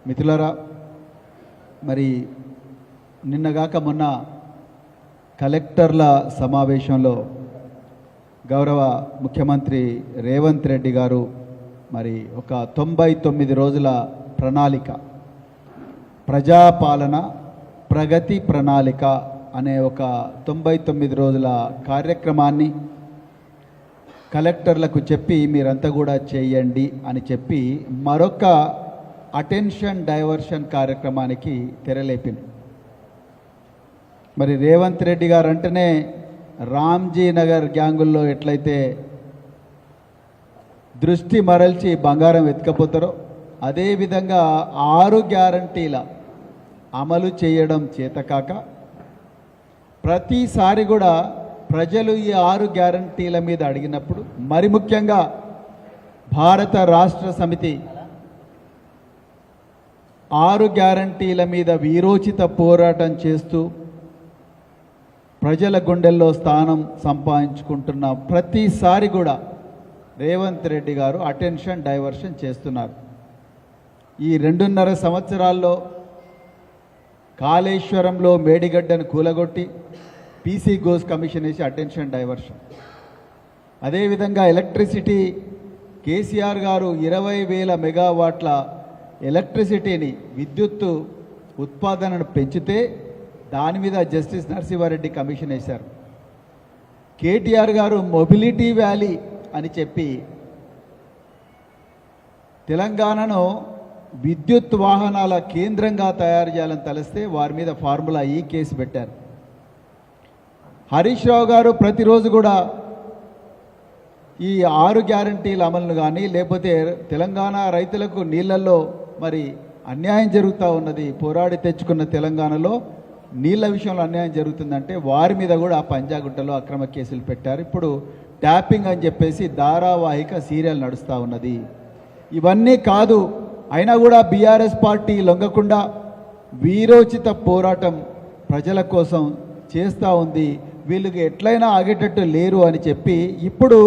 మిత్రులారా, మరి నిన్నగాక మొన్న కలెక్టర్ల సమావేశంలో గౌరవ ముఖ్యమంత్రి రేవంత్ రెడ్డి గారు మరి ఒక 99 రోజుల ప్రణాళిక, ప్రజాపాలన ప్రగతి ప్రణాళిక అనే ఒక 99 రోజుల కార్యక్రమాన్ని కలెక్టర్లకు చెప్పి మీరంతా కూడా చేయండి అని చెప్పి మరొక అటెన్షన్ డైవర్షన్ కార్యక్రమానికి తెరలేపింది. మరి రేవంత్ రెడ్డి గారు అంటేనే రామ్జీ నగర్ గ్యాంగుల్లో ఎట్లయితే దృష్టి మరల్చి బంగారం వెతకపోతారో అదేవిధంగా 6 గ్యారంటీల అమలు చేయడం చేతకాక ప్రతిసారి కూడా ప్రజలు ఈ 6 గ్యారంటీల మీద అడిగినప్పుడు, మరి ముఖ్యంగా భారత రాష్ట్ర సమితి 6 గ్యారంటీల మీద వీరోచిత పోరాటం చేస్తూ ప్రజల గుండెల్లో స్థానం సంపాదించుకుంటున్న ప్రతిసారి కూడా రేవంత్ రెడ్డి గారు అటెన్షన్ డైవర్షన్ చేస్తున్నారు. ఈ 2.5 సంవత్సరాల్లో కాళేశ్వరంలో మేడిగడ్డను కూలగొట్టి పీసీ ఘోష్ కమిషన్ వేసి అటెన్షన్ డైవర్షన్. అదేవిధంగా ఎలక్ట్రిసిటీ కేసీఆర్ గారు 20,000 మెగావాట్ల ఎలక్ట్రిసిటీని విద్యుత్తు ఉత్పాదనను పెంచితే దాని మీద జస్టిస్ నరసింహారెడ్డి కమిషన్ వేశారు. కేటీఆర్ గారు మొబిలిటీ వ్యాలీ అని చెప్పి తెలంగాణను విద్యుత్ వాహనాల కేంద్రంగా తయారు చేయాలని తలస్తే వారి మీద ఫార్ములా ఈ కేసు పెట్టారు. హరీష్ రావు గారు ప్రతిరోజు కూడా ఈ 6 గ్యారంటీల అమలును కానీ, లేకపోతే తెలంగాణ రైతులకు నీళ్ళల్లో మరి అన్యాయం జరుగుతూ ఉన్నది, పోరాడి తెచ్చుకున్న తెలంగాణలో నీళ్ళ విషయంలో అన్యాయం జరుగుతుందంటే వారి మీద కూడా పంజాగుట్టలో అక్రమ కేసులు పెట్టారు. ఇప్పుడు ట్యాపింగ్ అని చెప్పేసి ధారావాహిక సీరియల్ నడుస్తూ ఉన్నది. ఇవన్నీ కాదు, అయినా కూడా బీఆర్ఎస్ పార్టీ లొంగకుండా వీరోచిత పోరాటం ప్రజల కోసం చేస్తూ ఉంది. వీళ్ళకి ఎట్లయినా ఆగేటట్టు లేరు అని చెప్పి ఇప్పుడు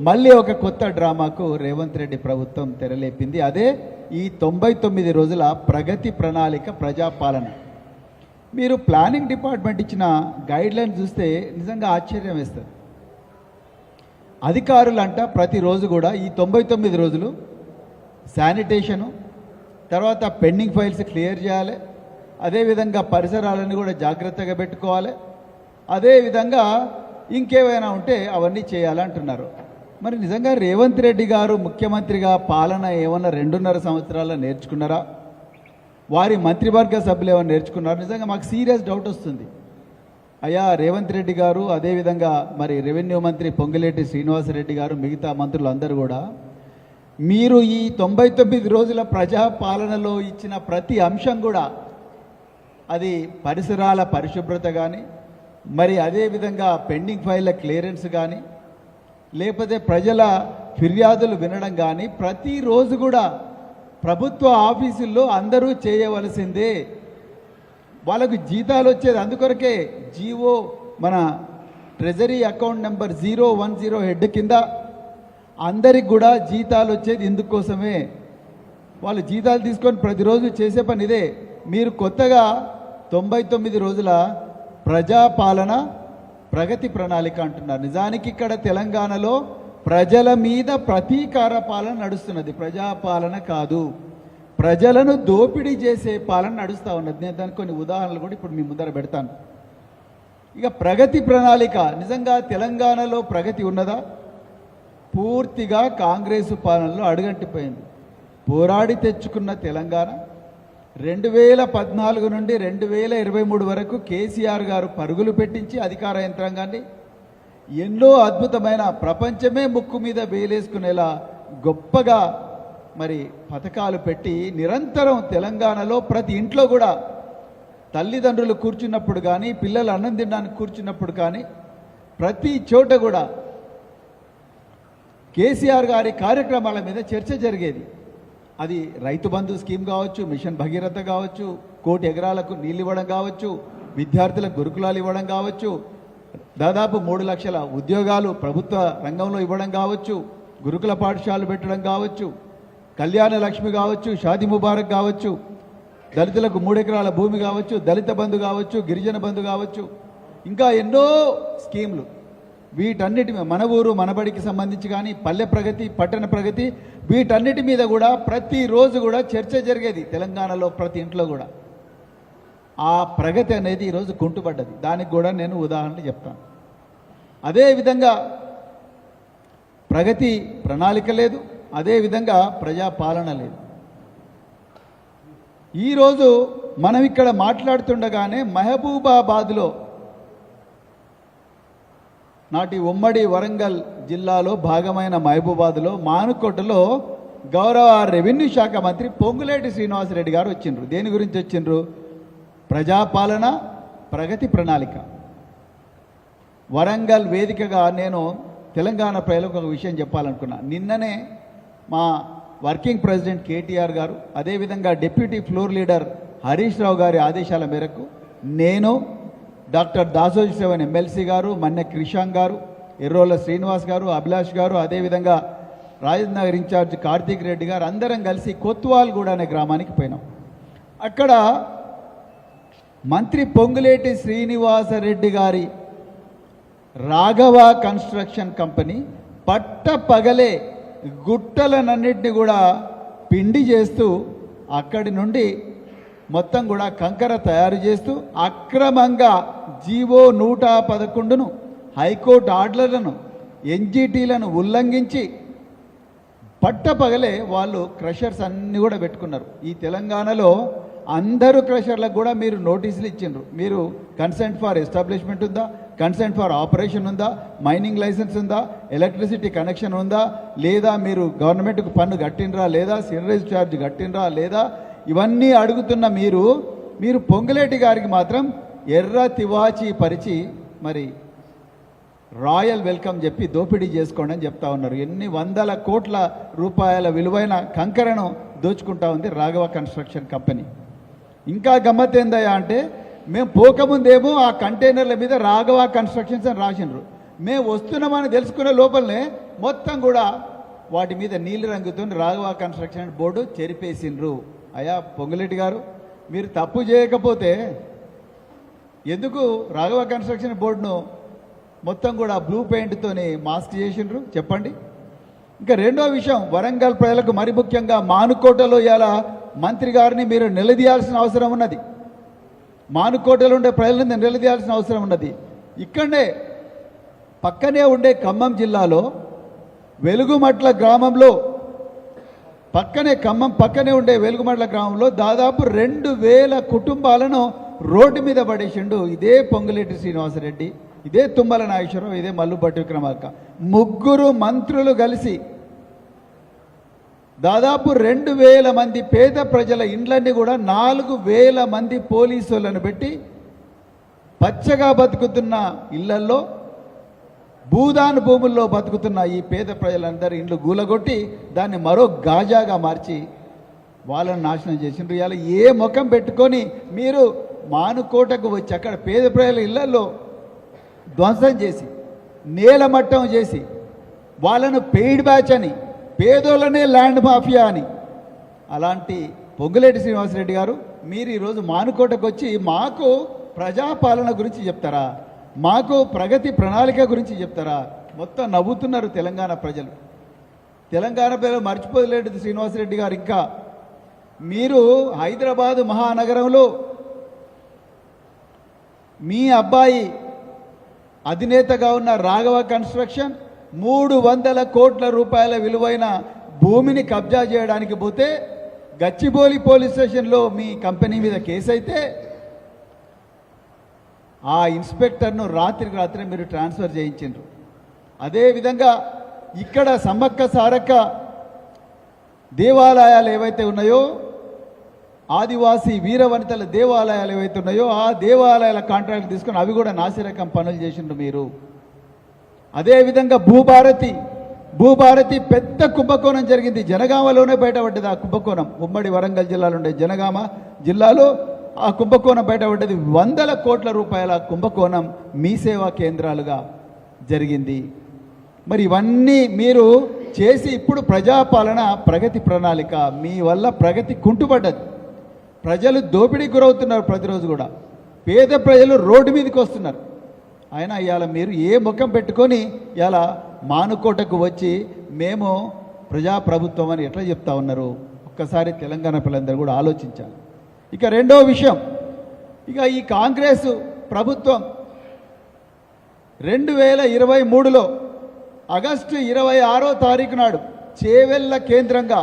మళ్ళీ ఒక కొత్త డ్రామాకు రేవంత్ రెడ్డి ప్రభుత్వం తెరలేపింది. అదే ఈ 99 రోజుల ప్రగతి ప్రణాళిక ప్రజాపాలన. మీరు ప్లానింగ్ డిపార్ట్మెంట్ ఇచ్చిన గైడ్లైన్ చూస్తే నిజంగా ఆశ్చర్యం వేస్తుంది. అధికారులంట ప్రతిరోజు కూడా ఈ 99 రోజులు శానిటేషను, తర్వాత పెండింగ్ ఫైల్స్ క్లియర్ చేయాలి, అదేవిధంగా పరిసరాలను కూడా జాగ్రత్తగా పెట్టుకోవాలి, అదేవిధంగా ఇంకేమైనా ఉంటే అవన్నీ చేయాలంటున్నారు. మరి నిజంగా రేవంత్ రెడ్డి గారు ముఖ్యమంత్రిగా పాలన ఏమన్నా 2.5 సంవత్సరాల్లో నేర్చుకున్నారా? వారి మంత్రివర్గ సభ్యులు ఏమైనా నేర్చుకున్నారు? నిజంగా మాకు సీరియస్ డౌట్ వస్తుంది. అయ్యా రేవంత్ రెడ్డి గారు, అదేవిధంగా మరి రెవెన్యూ మంత్రి పొంగులేటి శ్రీనివాసరెడ్డి గారు, మిగతా మంత్రులు అందరూ కూడా మీరు ఈ 99 రోజుల ప్రజాపాలనలో ఇచ్చిన ప్రతి అంశం కూడా, అది పరిసరాల పరిశుభ్రత కానీ, మరి అదేవిధంగా పెండింగ్ ఫైళ్ళ క్లియరెన్స్ కానీ, లేకపోతే ప్రజల ఫిర్యాదులు వినడం కానీ, ప్రతిరోజు కూడా ప్రభుత్వ ఆఫీసుల్లో అందరూ చేయవలసిందే. వాళ్ళకు జీతాలు వచ్చేది అందుకొరకే. జీవో మన ట్రెజరీ అకౌంట్ నెంబర్ 010 హెడ్ కింద అందరికి కూడా జీతాలు వచ్చేది ఇందుకోసమే. వాళ్ళు జీతాలు తీసుకొని ప్రతిరోజు చేసే పని ఇదే. మీరు కొత్తగా 99 రోజుల ప్రజాపాలన ప్రగతి ప్రణాళిక అంటున్నారు. నిజానికి ఇక్కడ తెలంగాణలో ప్రజల మీద ప్రతీకార పాలన నడుస్తున్నది, ప్రజాపాలన కాదు. ప్రజలను దోపిడీ చేసే పాలన నడుస్తూ ఉన్నది. నేను దానికి కొన్ని ఉదాహరణలు కూడా ఇప్పుడు మీ ముందర పెడతాను. ఇక ప్రగతి ప్రణాళిక, నిజంగా తెలంగాణలో ప్రగతి ఉన్నదా? పూర్తిగా కాంగ్రెసు పాలనలో అడుగంటిపోయింది. పోరాడి తెచ్చుకున్న తెలంగాణ 2014 నుండి 2023 వరకు కేసీఆర్ గారు పరుగులు పెట్టించి అధికార యంత్రాంగాన్ని ఎన్నో అద్భుతమైన, ప్రపంచమే ముక్కు మీద వేలేసుకునేలా గొప్పగా మరి పథకాలు పెట్టి నిరంతరం తెలంగాణలో ప్రతి ఇంట్లో కూడా తల్లిదండ్రులు కూర్చున్నప్పుడు కానీ, పిల్లలు అన్నం తినడానికి కూర్చున్నప్పుడు కానీ, ప్రతి చోట కూడా కేసీఆర్ గారి కార్యక్రమాల మీద చర్చ జరిగేది. అది రైతు బంధు స్కీమ్ కావచ్చు, మిషన్ భగీరథ కావచ్చు, 1 కోటి ఎకరాలకు నీళ్ళు ఇవ్వడం కావచ్చు, విద్యార్థులకు గురుకులాలు ఇవ్వడం కావచ్చు, దాదాపు 3 లక్షల ఉద్యోగాలు ప్రభుత్వ రంగంలో ఇవ్వడం కావచ్చు, గురుకుల పాఠశాలలు పెట్టడం కావచ్చు, కళ్యాణ లక్ష్మి కావచ్చు, షాదీ ముబారక్ కావచ్చు, దళితులకు 3 ఎకరాల భూమి కావచ్చు, దళిత బంధు కావచ్చు, గిరిజన బంధు కావచ్చు, ఇంకా ఎన్నో స్కీములు. వీటన్నిటి మన ఊరు మనబడికి సంబంధించి కానీ, పల్లె ప్రగతి, పట్టణ ప్రగతి, వీటన్నిటి మీద కూడా ప్రతిరోజు కూడా చర్చ జరిగేది తెలంగాణలో ప్రతి ఇంట్లో కూడా. ఆ ప్రగతి అనేది ఈరోజు కుంటుపడ్డది. దానికి కూడా నేను ఉదాహరణలు చెప్తాను. అదేవిధంగా ప్రగతి ప్రణాళిక లేదు, అదేవిధంగా ప్రజాపాలన లేదు. ఈరోజు మనం ఇక్కడ మాట్లాడుతుండగానే మహబూబాబాద్లో, నాటి ఉమ్మడి వరంగల్ జిల్లాలో భాగమైన మహబూబాబాద్లో మానుకోటలో గౌరవ రెవెన్యూ శాఖ మంత్రి పొంగులేటి శ్రీనివాసరెడ్డి గారు వచ్చిండ్రు. దేని గురించి వచ్చిండ్రు? ప్రజాపాలన, ప్రగతి ప్రణాళిక. వరంగల్ వేదికగా నేను తెలంగాణ ప్రజలకు ఒక విషయం చెప్పాలనుకున్నా. నిన్ననే మా వర్కింగ్ ప్రెసిడెంట్ కేటీఆర్ గారు, అదేవిధంగా deputy floor leader Harish Rao గారి ఆదేశాల మేరకు నేను, డాక్టర్ దాసోజీ సెవెన్ ఎమ్మెల్సీ గారు, మన్నె క్రిషాంగ్ గారు, ఎర్రోల శ్రీనివాస్ గారు, అభిలాష్ గారు, అదేవిధంగా రాజేంద్ర నగర్ ఇన్ఛార్జ్ కార్తీక్ రెడ్డి గారు అందరం కలిసి కొత్వాల్గూడ అనే గ్రామానికి పోయినాం. అక్కడ మంత్రి పొంగులేటి శ్రీనివాసరెడ్డి గారి రాఘవ కన్స్ట్రక్షన్ కంపెనీ పట్టపగలే గుట్టలనన్నింటినీ కూడా పిండి చేస్తూ అక్కడి నుండి మొత్తం కూడా కంకర తయారు చేస్తూ అక్రమంగా జీవో 111ను, హైకోర్టు ఆర్డర్లను, ఎన్జిటీలను ఉల్లంఘించి పట్టపగలే వాళ్ళు క్రషర్స్ అన్నీ కూడా పెట్టుకున్నారు. ఈ తెలంగాణలో అందరూ క్రషర్లకు కూడా మీరు నోటీసులు ఇచ్చిండ్రు. మీరు కన్సెంట్ ఫర్ ఎస్టాబ్లిష్మెంట్ ఉందా, కన్సెంట్ ఫర్ ఆపరేషన్ ఉందా, మైనింగ్ లైసెన్స్ ఉందా, ఎలక్ట్రిసిటీ కనెక్షన్ ఉందా, లేదా మీరు గవర్నమెంట్కు పన్ను కట్టినరా, లేదా సినరేజ్ ఛార్జ్ కట్టినరా, లేదా ఇవన్నీ అడుగుతున్న మీరు పొంగులేటి గారికి మాత్రం ఎర్ర తివాచి పరిచి మరి రాయల్ వెల్కమ్ చెప్పి దోపిడీ చేసుకోండి అని చెప్తా ఉన్నారు. ఎన్ని వందల కోట్ల రూపాయల విలువైన కంకరను దోచుకుంటా ఉంది రాఘవ కన్స్ట్రక్షన్ కంపెనీ. ఇంకా గమ్మత్ ఏందయ్యా అంటే, మేము పోకముందేమో ఆ కంటైనర్ల మీద రాఘవ కన్స్ట్రక్షన్స్ అని రాసిండ్రు. మేము వస్తున్నామని తెలుసుకునే లోపలనే మొత్తం కూడా వాటి మీద నీలి రంగుతో రాఘవ కన్స్ట్రక్షన్ బోర్డు చెరిపేసిండ్రు. అయ్యా పొంగులేటి గారు, మీరు తప్పు చేయకపోతే ఎందుకు రాఘవ కన్స్ట్రక్షన్ బోర్డును మొత్తం కూడా బ్లూ పెయింట్తోని మాస్క్ చేసిండ్రు చెప్పండి. ఇంకా రెండో విషయం, వరంగల్ ప్రజలకు మరి ముఖ్యంగా మానుకోటలో ఇలా మంత్రి గారిని మీరు నిలదీయాల్సిన అవసరం ఉన్నది. మానుకోటలో ఉండే ప్రజలను నిలదీయాల్సిన అవసరం ఉన్నది. ఇక్కడనే పక్కనే ఉండే ఖమ్మం జిల్లాలో వెలుగుమట్ల గ్రామంలో, ఖమ్మం పక్కనే ఉండే వెలుగుమట్ల గ్రామంలో దాదాపు 2000 కుటుంబాలను రోడ్డు మీద పడేసిండు ఇదే పొంగులేటి శ్రీనివాసరెడ్డి, ఇదే తుమ్మల నాగేశ్వరరావు, ఇదే మల్లుభట్టి విక్రమార్క. ముగ్గురు మంత్రులు కలిసి దాదాపు 2000 మంది పేద ప్రజల ఇండ్లన్నీ కూడా 4000 మంది పోలీసులను పెట్టి పచ్చగా బతుకుతున్న ఇళ్లల్లో, భూదాన్ భూముల్లో బతుకుతున్న ఈ పేద ప్రజలందరి ఇండ్లు గూలగొట్టి దాన్ని మరో గాజాగా మార్చి వాళ్ళని నాశనం చేసిండ్రు. ఇవాళ ఏ ముఖం పెట్టుకొని మీరు మానుకోటకు వచ్చి అక్కడ పేద ప్రజల ఇళ్లలో ధ్వంసం చేసి, నేలమట్టం చేసి, వాళ్ళను పెయిడ్ బ్యాచ్ అని, పేదోళ్ళనే ల్యాండ్ మాఫియా అని, అలాంటి పొంగులేటి శ్రీనివాసరెడ్డి గారు మీరు ఈరోజు మానుకోటకు వచ్చి మాకు ప్రజాపాలన గురించి చెప్తారా, మాకు ప్రగతి ప్రణాళిక గురించి చెప్తారా? మొత్తం నవ్వుతున్నారు తెలంగాణ ప్రజలు. తెలంగాణ ప్రజలు మర్చిపోలేడు శ్రీనివాసరెడ్డి గారు. ఇంకా మీరు హైదరాబాదు మహానగరంలో మీ అబ్బాయి అధినేతగా ఉన్న రాఘవ కన్స్ట్రక్షన్ 300 కోట్ల రూపాయల విలువైన భూమిని కబ్జా చేయడానికి పోతే గచ్చిబౌలి పోలీస్ స్టేషన్లో మీ కంపెనీ మీద కేసు అయితే ఆ ఇన్స్పెక్టర్ను రాత్రికి రాత్రి మీరు ట్రాన్స్ఫర్ చేయించారు. అదేవిధంగా ఇక్కడ సమ్మక్క సారక్క దేవాలయాలు ఏవైతే ఉన్నాయో, ఆదివాసీ వీరవనితల దేవాలయాలు ఏవైతే ఉన్నాయో ఆ దేవాలయాల కాంట్రాక్ట్ తీసుకొని అవి కూడా నాసిరకం పనులు చేసిండ్రు మీరు. అదేవిధంగా భూభారతి పెద్ద కుంభకోణం జరిగింది. జనగామలోనే బయటపడ్డది ఆ కుంభకోణం. ఉమ్మడి వరంగల్ జిల్లాలో ఉండే జనగామ జిల్లాలో ఆ కుంభకోణం బయటపడ్డది. 100 కోట్ల రూపాయల కుంభకోణం మీ సేవా కేంద్రాలుగా జరిగింది. మరి ఇవన్నీ మీరు చేసి ఇప్పుడు ప్రజాపాలన ప్రగతి ప్రణాళిక మీ వల్ల ప్రగతి కుంటుపడ్డది. ప్రజలు దోపిడీకి గురవుతున్నారు. ప్రతిరోజు కూడా పేద ప్రజలు రోడ్డు మీదకి వస్తున్నారు. అయినా ఇవాళ మీరు ఏ ముఖం పెట్టుకొని ఇవాళ మానుకోటకు వచ్చి మేము ప్రజాప్రభుత్వం అని ఎట్లా చెప్తా ఉన్నారు? ఒక్కసారి తెలంగాణ పిల్లలందరూ కూడా ఆలోచించాలి. ఇక రెండో విషయం, ఇక ఈ కాంగ్రెస్ ప్రభుత్వం 2023లో ఆగస్టు 26వ తారీఖు నాడు చేవెళ్ళ కేంద్రంగా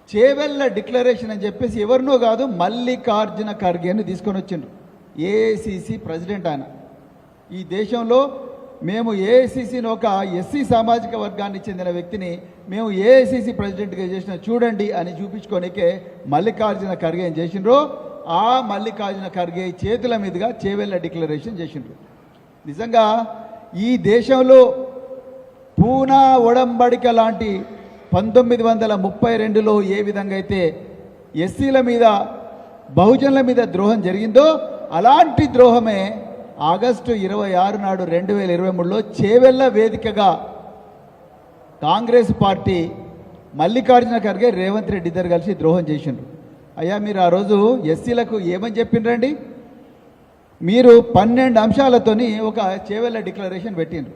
చేవెళ్ళ డిక్లరేషన్ అని చెప్పేసి ఎవరినో కాదు మల్లికార్జున ఖర్గేని తీసుకొని వచ్చిండ్రు. ఏఐసిసి ప్రెసిడెంట్ ఆయన. ఈ దేశంలో మేము ఏఐసిసిని ఒక ఎస్సీ సామాజిక వర్గానికి చెందిన వ్యక్తిని మేము ఏఐసిసి ప్రెసిడెంట్గా చేసిన చూడండి అని చూపించుకోనికే మల్లికార్జున ఖర్గే ఏం చేసిండ్రో ఆ మల్లికార్జున ఖర్గే చేతుల మీదుగా చేవెళ్ళ డిక్లరేషన్ చేసిండ్రు. నిజంగా ఈ దేశంలో పూనా ఒడంబడిక లాంటి 1932లో ఏ విధంగా అయితే ఎస్సీల మీద బహుజనుల మీద ద్రోహం జరిగిందో అలాంటి ద్రోహమే ఆగస్టు 26 నాడు 2023లో చేవెళ్ళ వేదికగా కాంగ్రెస్ పార్టీ మల్లికార్జున ఖర్గే రేవంత్ రెడ్డి ఇద్దరు కలిసి ద్రోహం చేసిండ్రు. అయ్యా మీరు ఆ రోజు ఎస్సీలకు ఏమని చెప్పిండ్రండి? మీరు 12 అంశాలతోని ఒక చేవెళ్ళ డిక్లరేషన్ పెట్టిండ్రు.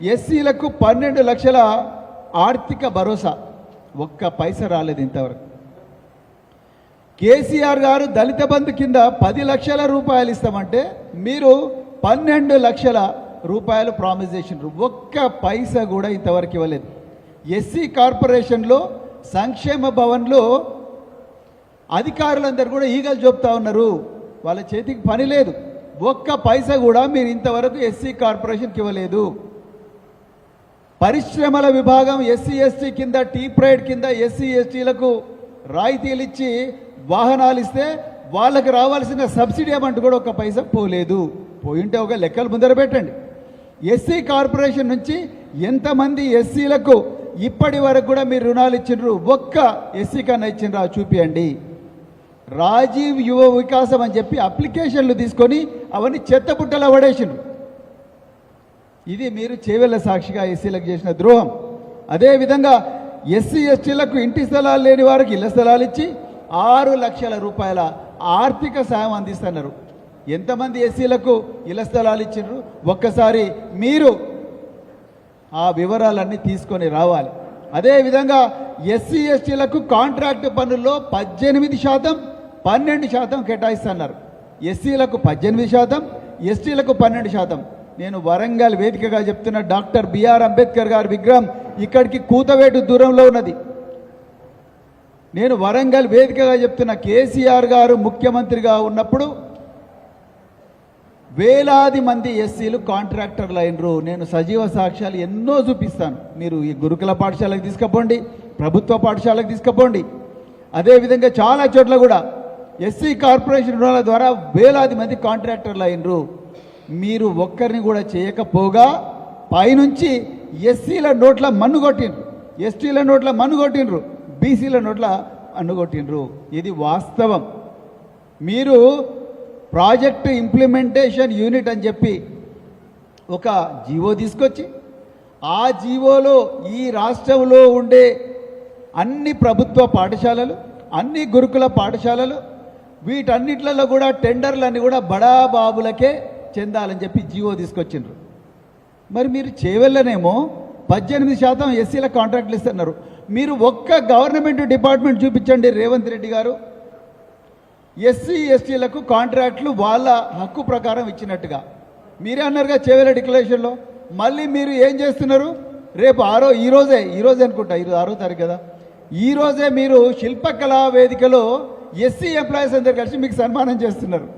ఎస్సీలకు 12 లక్షల ఆర్థిక భరోసా, ఒక్క పైసా రాలేదు ఇంతవరకు. కేసీఆర్ గారు దళిత బంధు కింద 10 లక్షల రూపాయలు ఇస్తామంటే మీరు 12 లక్షల రూపాయలు ప్రామిస్ చేసిండ్రు. ఒక్క పైసా కూడా ఇంతవరకు ఇవ్వలేదు. ఎస్సీ కార్పొరేషన్లో సంక్షేమ భవన్లో అధికారులందరూ కూడా ఈగలు చూపుతా ఉన్నారు. వాళ్ళ చేతికి పని లేదు. ఒక్క పైసా కూడా మీరు ఇంతవరకు ఎస్సీ కార్పొరేషన్కి ఇవ్వలేదు. పరిశ్రమల విభాగం ఎస్సీ ఎస్టీ కింద టీ ప్రైడ్ కింద ఎస్సీ ఎస్టీలకు రాయితీలు ఇచ్చి వాహనాలు ఇస్తే వాళ్ళకు రావాల్సిన సబ్సిడీ అమౌంట్ కూడా ఒక పైసా పోలేదు. పోయింటే ఒక లెక్కలు ముందర పెట్టండి. ఎస్సీ కార్పొరేషన్ నుంచి ఎంతమంది ఎస్సీలకు ఇప్పటి వరకు కూడా మీరు రుణాలు ఇచ్చిండ్రు? ఒక్క ఎస్సీ కన్నా ఇచ్చిండ్రా చూపియండి. రాజీవ్ యువ వికాసం అని చెప్పి అప్లికేషన్లు తీసుకొని అవన్నీ చెత్తబుట్టలో పడేసిండ్రు. ఇది మీరు చేవెళ్ళ సాక్షిగా ఎస్సీలకు చేసిన ద్రోహం. అదేవిధంగా ఎస్సీ ఎస్టీలకు ఇంటి స్థలాలు లేని వారికి ఇళ్ల స్థలాలు ఇచ్చి 6 లక్షల రూపాయల ఆర్థిక సాయం అందిస్తున్నారు. ఎంతమంది ఎస్సీలకు ఇళ్ల స్థలాలు ఇచ్చిండ్రు? ఒక్కసారి మీరు ఆ వివరాలన్నీ తీసుకొని రావాలి. అదేవిధంగా ఎస్సీ ఎస్టీలకు కాంట్రాక్ట్ పనుల్లో 18%, 12% కేటాయిస్తున్నారు. ఎస్సీలకు 18%, ఎస్టీలకు 12%. నేను వరంగల్ వేదికగా చెప్తున్న డాక్టర్ బిఆర్ అంబేద్కర్ గారి విగ్రహం ఇక్కడికి కూతవేటు దూరంలో ఉన్నది. నేను వరంగల్ వేదికగా చెప్తున్న కేసీఆర్ గారు ముఖ్యమంత్రిగా ఉన్నప్పుడు వేలాది మంది ఎస్సీలు కాంట్రాక్టర్లు అయినరు. నేను సజీవ సాక్ష్యాలు ఎన్నో చూపిస్తాను. మీరు ఈ గురుకుల పాఠశాలకు తీసుకుపోండి, ప్రభుత్వ పాఠశాలకు తీసుకుపోండి. అదేవిధంగా చాలా చోట్ల కూడా ఎస్సీ కార్పొరేషన్ రుణాల ద్వారా వేలాది మంది కాంట్రాక్టర్లు అయినరు. మీరు ఒక్కరిని కూడా చేయకపోగా పైనుంచి ఎస్సీల నోట్ల మన్ను కొట్టిండ్రు, ఎస్టీల నోట్ల మన్ను కొట్టిండ్రు, బీసీల నోట్ల మన్ను కొట్టిండ్రు. ఇది వాస్తవం. మీరు ప్రాజెక్టు ఇంప్లిమెంటేషన్ యూనిట్ అని చెప్పి ఒక జీవో తీసుకొచ్చి ఆ జీవోలో ఈ రాష్ట్రంలో ఉండే అన్ని ప్రభుత్వ పాఠశాలలు, అన్ని గురుకుల పాఠశాలలు, వీటన్నిట్లలో కూడా టెండర్లన్నీ కూడా బడాబాబులకే చెందాలని చెప్పి జీవో తీసుకొచ్చిండ్రు. మరి మీరు చేవెళ్ళనేమో 18% ఎస్సీల కాంట్రాక్ట్లు ఇస్తున్నారు. మీరు ఒక్క గవర్నమెంట్ డిపార్ట్మెంట్ చూపించండి రేవంత్ రెడ్డి గారు, ఎస్సీ ఎస్టీలకు కాంట్రాక్ట్లు వాళ్ళ హక్కు ప్రకారం ఇచ్చినట్టుగా. మీరే అన్నారుగా చేవెళ్ళ డిక్లరేషన్లో. మళ్ళీ మీరు ఏం చేస్తున్నారు? రేపు ఈరోజే అనుకుంటా, 6వ తారీఖు కదా, ఈరోజే మీరు శిల్పకళా వేదికలో ఎస్సీ ఎంప్లాయీస్ అందరు కలిసి మీకు సన్మానం చేస్తున్నారు.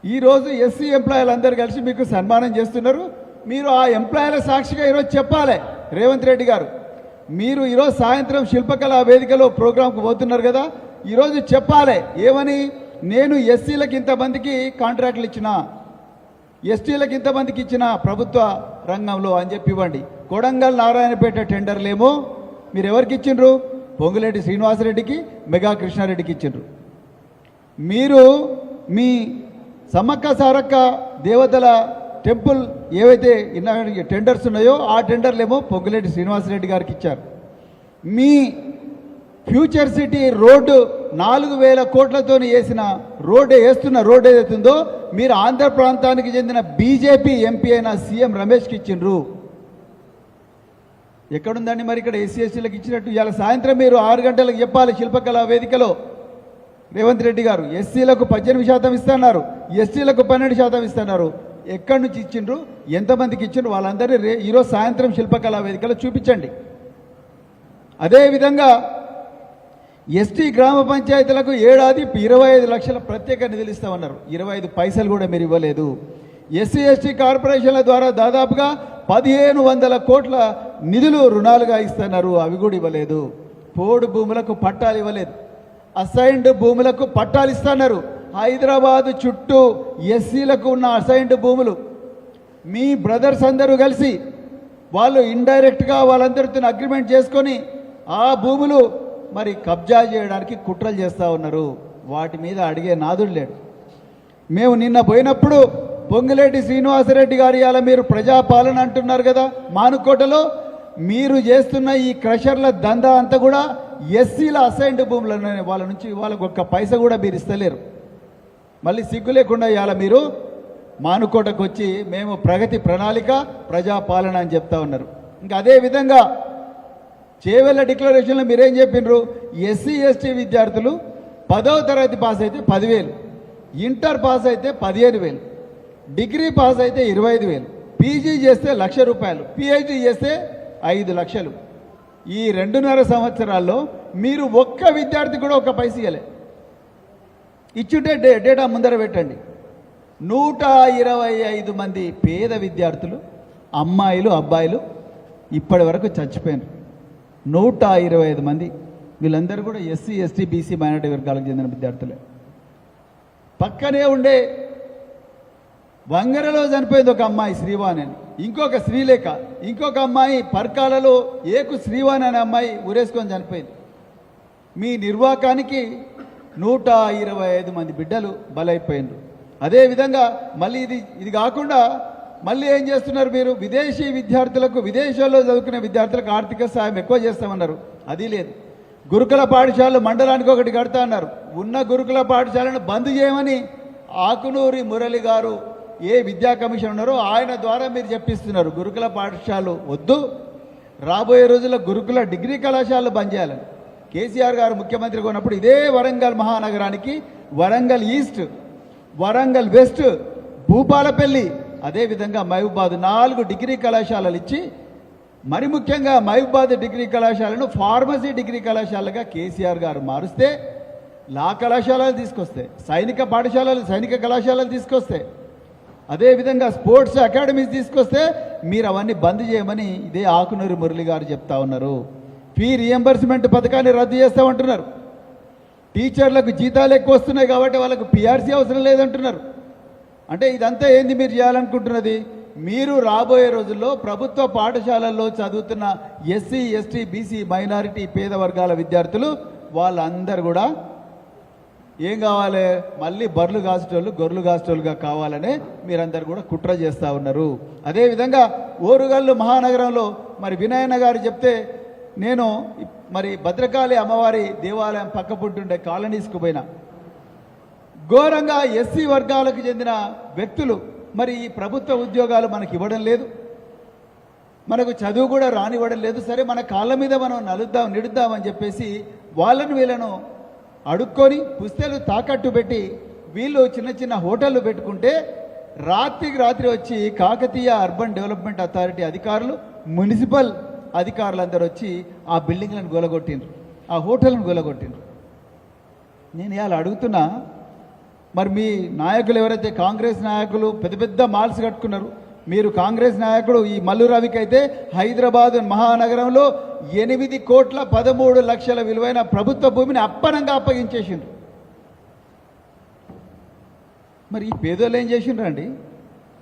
ఈరోజు ఎస్సీ ఎంప్లాయీలు అందరు కలిసి మీకు సన్మానం చేస్తున్నారు. మీరు ఆ ఎంప్లాయీల సాక్షిగా ఈరోజు చెప్పాలి రేవంత్ రెడ్డి గారు. మీరు ఈరోజు సాయంత్రం శిల్పకళా వేదికలో ప్రోగ్రాంకు పోతున్నారు కదా, ఈరోజు చెప్పాలి ఏమని? నేను ఎస్సీలకు ఇంతమందికి కాంట్రాక్ట్లు ఇచ్చిన, ఎస్టీలకు ఇంతమందికి ఇచ్చిన ప్రభుత్వ రంగంలో అని చెప్పి ఇవ్వండి. కొడంగల్ నారాయణపేట టెండర్లేమో మీరు ఎవరికి ఇచ్చిండ్రు? పొంగులేటి శ్రీనివాసరెడ్డికి, మెగా కృష్ణారెడ్డికి ఇచ్చిండ్రు. మీరు మీ సమ్మక్క సారక్క దేవతల టెంపుల్ ఏవైతే టెండర్స్ ఉన్నాయో ఆ టెండర్లేమో పొంగులేటి శ్రీనివాసరెడ్డి గారికి ఇచ్చారు. మీ ఫ్యూచర్ సిటీ రోడ్డు 4,000 కోట్లతో వేసిన వేస్తున్న రోడ్డు ఏదైతుందో మీరు ఆంధ్ర ప్రాంతానికి చెందిన బీజేపీ ఎంపీ అయిన సీఎం రమేష్కి ఇచ్చిండ్రు. ఎక్కడుందండి మరి ఇక్కడ ఎస్సీ ఎస్టీలకు ఇచ్చినట్టు? ఇవాళ సాయంత్రం మీరు 6 గంటలకు చెప్పాలి శిల్పకళా వేదికలో రేవంత్ రెడ్డి గారు ఎస్సీలకు 18% ఇస్తున్నారు, ఎస్టీలకు 12% ఇస్తున్నారు. ఎక్కడి నుంచి ఇచ్చిండ్రు, ఎంతమందికి ఇచ్చిండ్రు వాళ్ళందరినీ ఈరోజు సాయంత్రం శిల్పకళా వేదికలో చూపించండి. అదేవిధంగా ఎస్టీ గ్రామ పంచాయతీలకు ఏడాది 25 లక్షల ప్రత్యేక నిధులు ఇస్తామన్నారు. 25 పైసలు కూడా మీరు ఇవ్వలేదు. ఎస్సీ ఎస్టీ కార్పొరేషన్ల ద్వారా దాదాపుగా 1,500 కోట్ల నిధులు రుణాలుగా ఇస్తున్నారు, అవి కూడా ఇవ్వలేదు. పోడు భూములకు పట్టాలు ఇవ్వలేదు, అసైన్డ్ భూములకు పట్టాలు ఇస్తున్నారు. హైదరాబాదు చుట్టూ ఎస్సీలకు ఉన్న అసైన్డ్ భూములు మీ బ్రదర్స్ అందరూ కలిసి వాళ్ళు ఇండైరెక్ట్గా వాళ్ళందరితో అగ్రిమెంట్ చేసుకొని ఆ భూములు మరి కబ్జా చేయడానికి కుట్రలు చేస్తూ ఉన్నారు. వాటి మీద అడిగే నాదుడు లేడు. మేము నిన్న పోయినప్పుడు పొంగులేటి శ్రీనివాసరెడ్డి గారు ఇవాళ మీరు ప్రజాపాలన అంటున్నారు కదా, మానుకోటలో మీరు చేస్తున్న ఈ క్రషర్ల దందా అంతా కూడా ఎస్సీల అసైన్డ్ భూములను వాళ్ళ నుంచి వాళ్ళకు ఒక్క పైస కూడా మీరు ఇస్తలేరు. మళ్ళీ సిగ్గు లేకుండా ఇవాళ మీరు మానుకోటకు వచ్చి మేము ప్రగతి ప్రణాళిక ప్రజాపాలన అని చెప్తా ఉన్నారు. ఇంకా అదేవిధంగా చేవెళ్ళ డిక్లరేషన్లో మీరేం చెప్పిండ్రు? ఎస్సీ ఎస్టీ విద్యార్థులు 10వ తరగతి పాస్ అయితే 10,000, ఇంటర్ పాస్ అయితే 15,000, డిగ్రీ పాస్ అయితే 25,000, పీజీ చేస్తే ₹1,00,000, పిహెచ్డీ చేస్తే 5 లక్షలు. ఈ 2.5 సంవత్సరాల్లో మీరు ఒక్క విద్యార్థి కూడా ఒక్క పైస ఇవ్వలే. ఇచ్చుంటే డేటా ముందర పెట్టండి. 125 మంది పేద విద్యార్థులు అమ్మాయిలు అబ్బాయిలు ఇప్పటి వరకు చచ్చిపోయినారు. 125 మంది. వీళ్ళందరూ కూడా ఎస్సీ ఎస్టీ బీసీ మైనారిటీ వర్గాలకు చెందిన విద్యార్థులే. పక్కనే ఉండే వంగరలో చనిపోయింది ఒక అమ్మాయి శ్రీవాణి అని, ఇంకొక శ్రీలేఖ, ఇంకొక అమ్మాయి పర్కాలలో ఏకు శ్రీవాణి అనే అమ్మాయి ఊరేసుకొని చనిపోయింది. మీ నిర్వాకానికి 125 మంది బిడ్డలు బలైపోయినారు. అదేవిధంగా మళ్ళీ ఇది కాకుండా మళ్ళీ ఏం చేస్తున్నారు మీరు? విదేశీ విద్యార్థులకు, విదేశాల్లో చదువుకునే విద్యార్థులకు ఆర్థిక సాయం ఎక్కువ చేస్తామన్నారు, అది లేదు. గురుకుల పాఠశాలలు మండలానికి ఒకటి కడతా అన్నారు. ఉన్న గురుకుల పాఠశాలను బంద్ చేయమని ఆకునూరి మురళి గారు ఏ విద్యా కమిషన్ ఉన్నారో ఆయన ద్వారా మీరు చెప్పిస్తున్నారు. గురుకుల పాఠశాలలు వద్దు, రాబోయే రోజుల్లో గురుకుల డిగ్రీ కళాశాలలు బంద్ చేయాలని కేసీఆర్ గారు ముఖ్యమంత్రిగా ఉన్నప్పుడు ఇదే వరంగల్ మహానగరానికి వరంగల్ ఈస్ట్, వరంగల్ వెస్ట్, భూపాలపల్లి, అదేవిధంగా మహబూబాద్ 4 డిగ్రీ కళాశాలలు ఇచ్చి మరి ముఖ్యంగా మహబూబాద్ డిగ్రీ కళాశాలను ఫార్మసీ డిగ్రీ కళాశాలగా కేసీఆర్ గారు మారుస్తే, లా కళాశాలలు తీసుకొస్తే, సైనిక పాఠశాలలు సైనిక కళాశాలలు తీసుకొస్తే, అదేవిధంగా స్పోర్ట్స్ అకాడమీస్ తీసుకొస్తే మీరు అవన్నీ బంద్ చేయమని ఇదే ఆకునూరి మురళి గారు చెప్తా ఉన్నారు. ఫీ రియంబర్స్మెంట్ పథకాన్ని రద్దు చేస్తామంటున్నారు. టీచర్లకు జీతాలు ఎక్కువ వస్తున్నాయి కాబట్టి వాళ్ళకు పిఆర్సీ అవసరం లేదంటున్నారు. అంటే ఇదంతా ఏంది మీరు చేయాలనుకుంటున్నది? మీరు రాబోయే రోజుల్లో ప్రభుత్వ పాఠశాలల్లో చదువుతున్న ఎస్సీ ఎస్టీ బీసీ మైనారిటీ పేద వర్గాల విద్యార్థులు వాళ్ళందరూ కూడా ఏం కావాలి? మళ్ళీ బర్రెలు కాసేటోళ్ళు గొర్రెలు కాసేటోళ్ళుగా కావాలనే మీరందరూ కూడా కుట్ర చేస్తూ ఉన్నారు. అదేవిధంగా ఓరుగల్లు మహానగరంలో మరి వినయన్న గారు చెప్తే నేను మరి భద్రకాళి అమ్మవారి దేవాలయం పక్కపుంటుండే కాలనీస్కు పోయినా, ఘోరంగా ఎస్సీ వర్గాలకు చెందిన వ్యక్తులు మరి ఈ ప్రభుత్వ ఉద్యోగాలు మనకి ఇవ్వడం లేదు, మనకు చదువు కూడా రానివ్వడం లేదు. సరే మన కాళ్ళ మీద మనం నిడుద్దామని చెప్పేసి వాళ్ళను వీళ్ళను అడుక్కొని పుస్తలు తాకట్టు పెట్టి వీళ్ళు చిన్న చిన్న హోటళ్ళు పెట్టుకుంటే రాత్రికి రాత్రి వచ్చి కాకతీయ అర్బన్ డెవలప్మెంట్ అథారిటీ అధికారులు, మున్సిపల్ అధికారులందరూ వచ్చి ఆ బిల్డింగ్లను గొలగొట్టిండ్రు, ఆ హోటల్ను గొలగొట్టిండ్రు. నేను ఇవాళ అడుగుతున్నా, మరి మీ నాయకులు ఎవరైతే కాంగ్రెస్ నాయకులు పెద్ద పెద్ద మాల్స్ కట్టుకున్నారు, మీరు కాంగ్రెస్ నాయకుడు ఈ మల్లు రవికి అయితే హైదరాబాద్ మహానగరంలో 8,13,00,000 విలువైన ప్రభుత్వ భూమిని అప్పనంగా అప్పగించేసిండ్రు. మరి ఈ పేదోళ్ళు ఏం చేసిండ్రండి?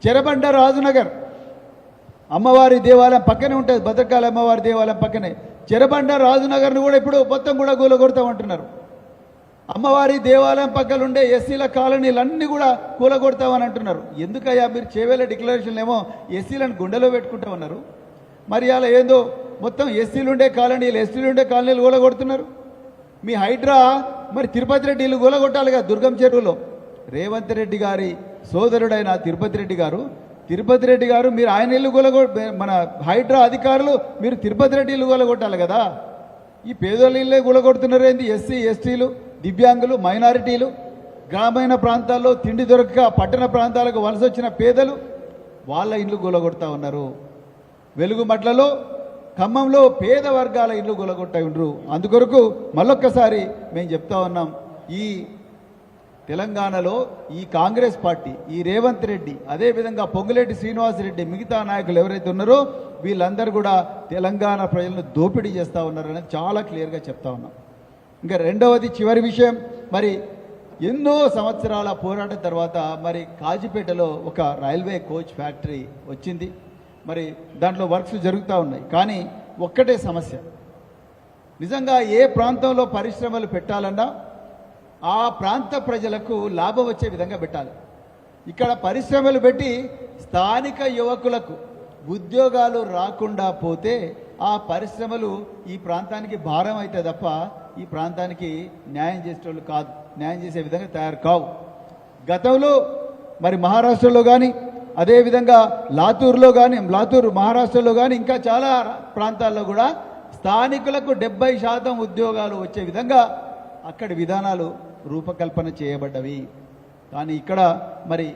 చెరబండ రాజునగర్ అమ్మవారి దేవాలయం పక్కనే ఉంటుంది, భద్రకాళి అమ్మవారి దేవాలయం పక్కనే. చెరబండ రాజునగర్ను కూడా ఇప్పుడు మొత్తం కూడా కూలగొడతామంటున్నారు. అమ్మవారి దేవాలయం పక్కన ఉండే ఎస్సీల కాలనీలన్నీ కూడా కూలగొడతామని అంటున్నారు. ఎందుకయ్యా మీరు చేవేల డిక్లరేషన్లు ఏమో ఎస్సీలను గుండెలో పెట్టుకుంటా ఉన్నారు, మరి అలా ఏందో మొత్తం ఎస్సీలు ఉండే కాలనీలు ఎస్టీలు ఉండే కాలనీలు కూలగొడుతున్నారు. మీ హైడ్రా మరి తిరుపతి రెడ్డి ఇల్లు కూలగొట్టాలిగా దుర్గం చెరువులో. రేవంత్ రెడ్డి గారి సోదరుడైన తిరుపతి రెడ్డి గారు మీరు ఆయన ఇల్లు మన హైడ్రా అధికారులు మీరు తిరుపతి రెడ్డి ఇల్లు కూలగొట్టాలి కదా. ఈ పేదోళ్ళ ఇల్లే కూలగొడుతున్నారు ఏంది? ఎస్సీ ఎస్టీలు, దివ్యాంగులు, మైనారిటీలు, గ్రామీణ ప్రాంతాల్లో తిండి దొరకక పట్టణ ప్రాంతాలకు వలస వచ్చిన పేదలు వాళ్ళ ఇండ్లు కూలగొడతా ఉన్నారు. వెలుగుమట్లలో ఖమ్మంలో పేద వర్గాల ఇల్లు కూలగొట్టా ఉండరు. అందుకొరకు మళ్ళొక్కసారి మేము చెప్తా ఉన్నాం, ఈ తెలంగాణలో ఈ కాంగ్రెస్ పార్టీ, ఈ రేవంత్ రెడ్డి, అదేవిధంగా పొంగులేటి శ్రీనివాసరెడ్డి, మిగతా నాయకులు ఎవరైతే ఉన్నారో వీళ్ళందరూ కూడా తెలంగాణ ప్రజలను దోపిడీ చేస్తూ ఉన్నారని చాలా క్లియర్గా చెప్తా ఉన్నాం. ఇంకా రెండవది చివరి విషయం, మరి ఎన్నో సంవత్సరాల పోరాటం తర్వాత మరి కాజీపేటలో ఒక రైల్వే కోచ్ ఫ్యాక్టరీ వచ్చింది. మరి దాంట్లో వర్క్స్ జరుగుతూ ఉన్నాయి. కానీ ఒక్కటే సమస్య, నిజంగా ఏ ప్రాంతంలో పరిశ్రమలు పెట్టాలన్నా ఆ ప్రాంత ప్రజలకు లాభం వచ్చే విధంగా పెట్టాలి. ఇక్కడ పరిశ్రమలు పెట్టి స్థానిక యువకులకు ఉద్యోగాలు రాకుండా పోతే ఆ పరిశ్రమలు ఈ ప్రాంతానికి భారం అయితే తప్ప ఈ ప్రాంతానికి న్యాయం చేసేటోళ్ళు కాదు, న్యాయం చేసే విధంగా తయారు కావు. గతంలో మరి మహారాష్ట్రలో కానీ, అదేవిధంగా లాతూర్ మహారాష్ట్రలో కానీ ఇంకా చాలా ప్రాంతాల్లో కూడా స్థానికులకు 70% ఉద్యోగాలు వచ్చే విధంగా అక్కడి విధానాలు రూపకల్పన చేయబడ్డవి. కానీ ఇక్కడ మరి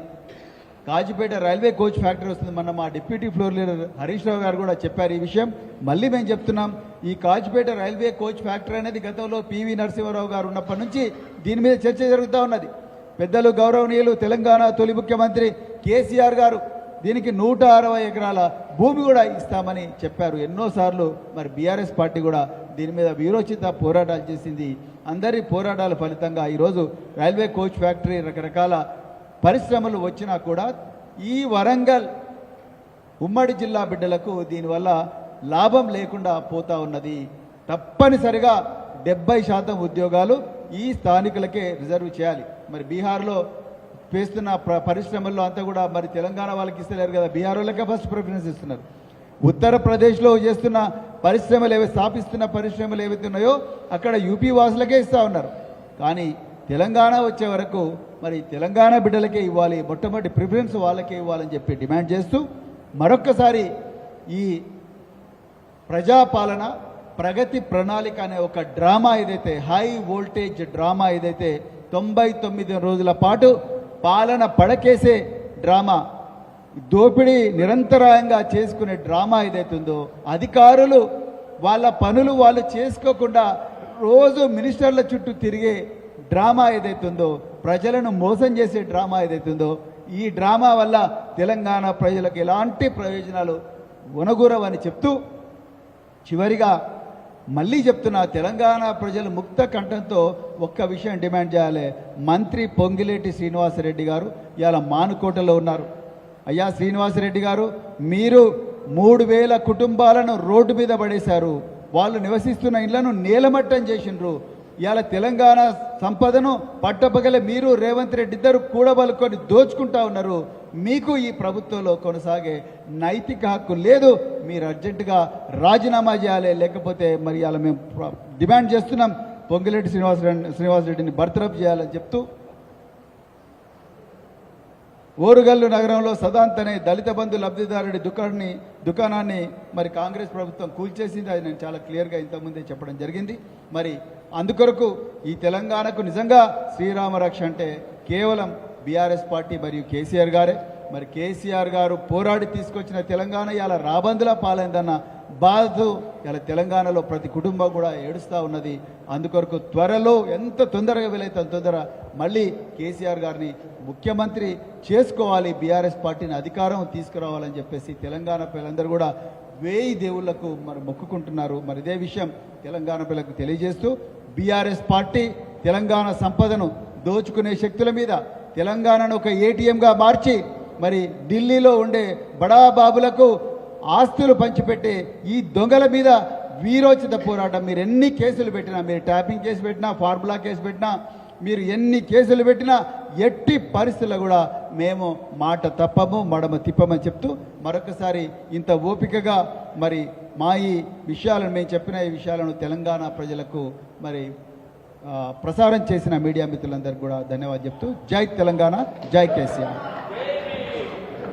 కాజీపేట రైల్వే కోచ్ ఫ్యాక్టరీ వస్తుంది. మొన్న మా deputy floor leader Harish Rao గారు కూడా చెప్పారు ఈ విషయం. మళ్ళీ మేము చెప్తున్నాం, ఈ కాజీపేట రైల్వే కోచ్ ఫ్యాక్టరీ అనేది గతంలో పివి నరసింహారావు గారు ఉన్నప్పటి నుంచి దీని మీద చర్చ జరుగుతూ ఉన్నది. పెద్దలు గౌరవనీయులు తెలంగాణ తొలి ముఖ్యమంత్రి కేసీఆర్ గారు దీనికి 160 ఎకరాల భూమి కూడా ఇస్తామని చెప్పారు ఎన్నోసార్లు. మరి బీఆర్ఎస్ పార్టీ కూడా దీని మీద వీరోచిత పోరాటాలు చేసింది. అందరి పోరాటాల ఫలితంగా ఈరోజు రైల్వే కోచ్ ఫ్యాక్టరీ, రకరకాల పరిశ్రమలు వచ్చినా కూడా ఈ వరంగల్ ఉమ్మడి జిల్లా బిడ్డలకు దీనివల్ల లాభం లేకుండా పోతా ఉన్నది. తప్పనిసరిగా 70% ఉద్యోగాలు ఈ స్థానికులకే రిజర్వ్ చేయాలి. మరి బీహార్లో చేస్తున్న పరిశ్రమల్లో అంతా కూడా మరి తెలంగాణ వాళ్ళకి ఇస్తలేరు కదా, బీహార్ వాళ్ళకే ఫస్ట్ ప్రిఫరెన్స్ ఇస్తున్నారు. ఉత్తరప్రదేశ్లో చేస్తున్న పరిశ్రమలు స్థాపిస్తున్న పరిశ్రమలు ఏవైతే ఉన్నాయో అక్కడ యూపీ వాసులకే ఇస్తూ ఉన్నారు. కానీ తెలంగాణ వచ్చే వరకు మరి తెలంగాణ బిడ్డలకే ఇవ్వాలి, మొట్టమొదటి ప్రిఫరెన్స్ వాళ్ళకే ఇవ్వాలని చెప్పి డిమాండ్ చేస్తూ మరొక్కసారి ఈ ప్రజాపాలన ప్రగతి ప్రణాళిక అనే ఒక డ్రామా ఏదైతే, హై వోల్టేజ్ డ్రామా ఏదైతే 99 రోజుల పాటు పాలన పడకేసే డ్రామా, దోపిడీ నిరంతరాయంగా చేసుకునే డ్రామా ఏదైతుందో, అధికారులు వాళ్ళ పనులు వాళ్ళు చేసుకోకుండా రోజు మినిస్టర్ల చుట్టూ తిరిగే డ్రామా ఏదైతుందో, ప్రజలను మోసం చేసే డ్రామా ఏదైతుందో, ఈ డ్రామా వల్ల తెలంగాణ ప్రజలకు ఎలాంటి ప్రయోజనాలు ఉనగూరవని చెప్తూ చివరిగా మళ్ళీ చెప్తున్నా, తెలంగాణ ప్రజలు ముక్త కంఠంతో ఒక్క విషయం డిమాండ్ చేయాలి. మంత్రి పొంగిలేటి శ్రీనివాసరెడ్డి గారు ఇవాళ మానుకోటలో ఉన్నారు. అయ్యా శ్రీనివాసరెడ్డి గారు, మీరు 3000 కుటుంబాలను రోడ్డు మీద పడేశారు. వాళ్ళు నివసిస్తున్న ఇళ్లను నేలమట్టం చేసిండ్రు. ఇవాళ తెలంగాణ సంపదను పట్టపగలే మీరు రేవంత్ రెడ్డి ఇద్దరు కూడబలుకొని దోచుకుంటా ఉన్నారు. మీకు ఈ ప్రభుత్వంలో కొనసాగే నైతిక హక్కు లేదు. మీరు అర్జెంటుగా రాజీనామా చేయాలి, లేకపోతే మరి ఇవాళ మేము డిమాండ్ చేస్తున్నాం పొంగిలేటి శ్రీనివాసరెడ్డిని బర్తరఫ్ చేయాలని చెప్తూ, ఓరుగల్లు నగరంలో సదాంత్ అనే దళిత బంధు లబ్ధిదారుడి దుకాణాన్ని మరి కాంగ్రెస్ ప్రభుత్వం కూల్చేసింది. అది నేను చాలా క్లియర్గా ఇంతకుముందే చెప్పడం జరిగింది. మరి అందుకొరకు ఈ తెలంగాణకు నిజంగా శ్రీరామ రక్ష అంటే కేవలం బీఆర్ఎస్ పార్టీ మరియు కేసీఆర్ గారే. మరి కేసీఆర్ గారు పోరాడి తీసుకొచ్చిన తెలంగాణ ఇలా రాబందులా పాలైందన్న బాధ ఇలా తెలంగాణలో ప్రతి కుటుంబం కూడా ఏడుస్తూ ఉన్నది. అందుకొరకు త్వరలో ఎంత తొందరగా వీలైతే అంత తొందర మళ్ళీ కేసీఆర్ గారిని ముఖ్యమంత్రి చేసుకోవాలి, బీఆర్ఎస్ పార్టీని అధికారం తీసుకురావాలని చెప్పేసి తెలంగాణ ప్రజలందరూ కూడా 1000 దేవుళ్లకు మరి మొక్కుకుంటున్నారు. మరి ఇదే విషయం తెలంగాణ ప్రజలకు తెలియజేస్తూ, బీఆర్ఎస్ పార్టీ తెలంగాణ సంపదను దోచుకునే శక్తుల మీద తెలంగాణను ఒక ఏటీఎంగా మార్చి మరి ఢిల్లీలో ఉండే బడా బాబులకు ఆస్తులు పంచిపెట్టే ఈ దొంగల మీద వీరోచిత పోరాటం. మీరు ఎన్ని కేసులు పెట్టినా, మీరు ట్యాపింగ్ కేసు పెట్టినా, ఫార్ములా కేసు పెట్టినా, మీరు ఎన్ని కేసులు పెట్టినా ఎట్టి పరిస్థితుల్లో కూడా మేము మాట తప్పము, మడమ తిప్పమని చెప్తూ మరొకసారి ఇంత ఓపికగా మరి మా ఈ విషయాలను, మేము చెప్పిన ఈ విషయాలను తెలంగాణ ప్రజలకు మరి ప్రసారం చేసిన మీడియా మిత్రులందరికీ కూడా ధన్యవాదాలు చెప్తూ జై తెలంగాణ, జై కేసీఆర్.